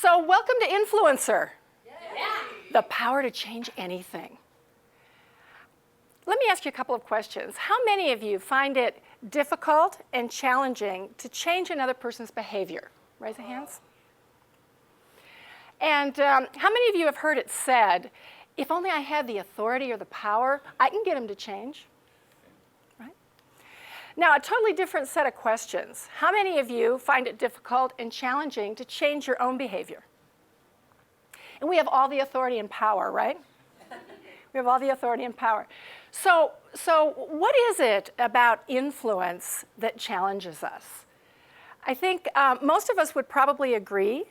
So welcome to Influencer. Yeah. The power to change anything. Let me ask you a couple of questions. How many of you find it difficult and challenging to change another person's behavior? Raise your hands. And how many of you have heard it said, if only I had the authority or the power, I can get him to change? Right? Now, a totally different set of questions. How many of you find it difficult and challenging to change your own behavior? And we have all the authority and power, right? We have all the authority and power. So what is it about influence that challenges us? I think most of us would probably agree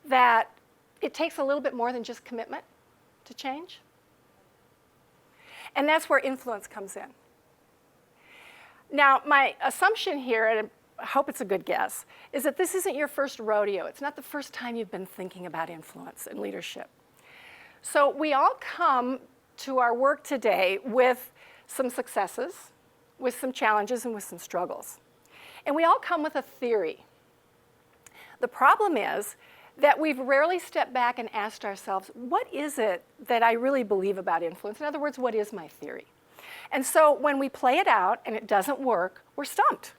that it takes a little bit more than just commitment to change. And that's where influence comes in. Now, my assumption here, and I hope it's a good guess, is that this isn't your first rodeo. It's not the first time you've been thinking about influence and leadership. So we all come to our work today with some successes, with some challenges, and with some struggles. And we all come with a theory. The problem is that we've rarely stepped back and asked ourselves, what is it that I really believe about influence? In other words, what is my theory? And so when we play it out and it doesn't work, we're stumped.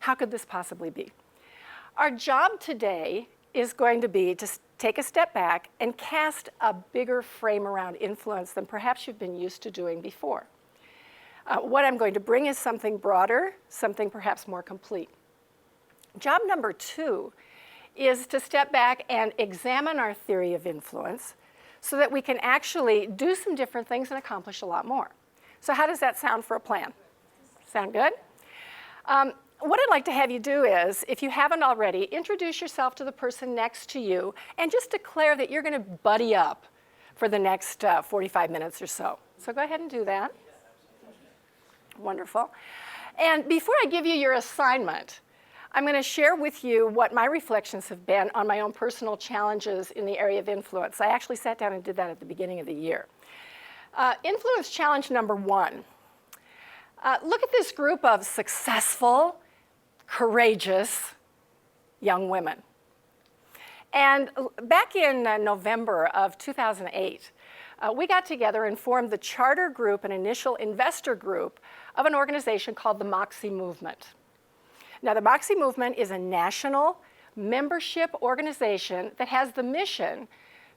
How could this possibly be? Our job today is going to be to take a step back and cast a bigger frame around influence than perhaps you've been used to doing before. What I'm going to bring is something broader, something perhaps more complete. Job number 2 is to step back and examine our theory of influence so that we can actually do some different things and accomplish a lot more. So how does that sound for a plan? Sound good? What I'd like to have you do is, if you haven't already, introduce yourself to the person next to you and just declare that you're going to buddy up for the next 45 minutes or so. So go ahead and do that. Wonderful. And before I give you your assignment, I'm going to share with you what my reflections have been on my own personal challenges in the area of influence. I actually sat down and did that at the beginning of the year. Influence challenge number 1. Look at this group of successful, courageous young women. And back in November of 2008, we got together and formed the charter group, an initial investor group of an organization called the Moxie Movement. Now, the Moxie Movement is a national membership organization that has the mission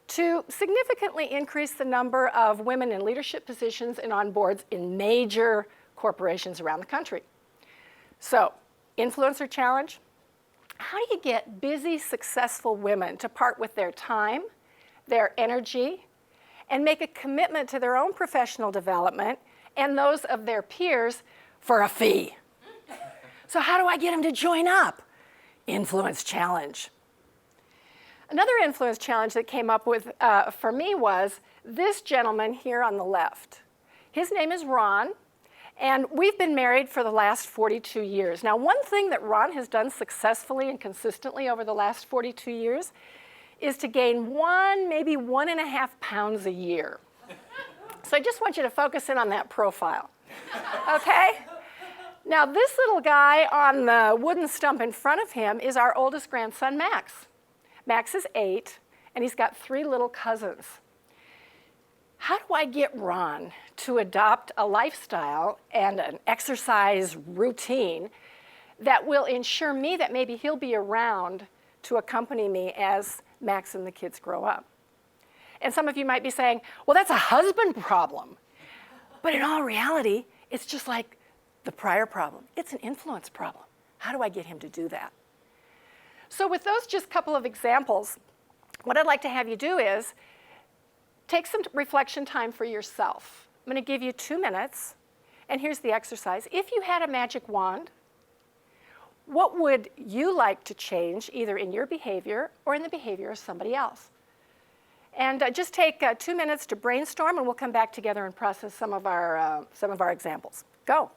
to significantly increase the number of women in leadership positions and on boards in major corporations around the country. So, influencer challenge. How do you get busy, successful women to part with their time, their energy, and make a commitment to their own professional development and those of their peers for a fee? So how do I get them to join up? Influence challenge. Another influence challenge that came up with for me was this gentleman here on the left. His name is Ron, and we've been married for the last 42 years. Now, one thing that Ron has done successfully and consistently over the last 42 years is to gain 1, maybe 1.5 pounds a year. So I just want you to focus in on that profile, okay? Now, this little guy on the wooden stump in front of him is our oldest grandson, Max. Max is 8, and he's got 3 little cousins. How do I get Ron to adopt a lifestyle and an exercise routine that will ensure me that maybe he'll be around to accompany me as Max and the kids grow up? And some of you might be saying, well, that's a husband problem. But in all reality, it's just like the prior problem. It's an influence problem. How do I get him to do that? So with those just couple of examples, what I'd like to have you do is take some reflection time for yourself. I'm going to give you 2 minutes, and here's the exercise. If you had a magic wand, what would you like to change either in your behavior or in the behavior of somebody else? And just take 2 minutes to brainstorm, and we'll come back together and process some of our examples. Go.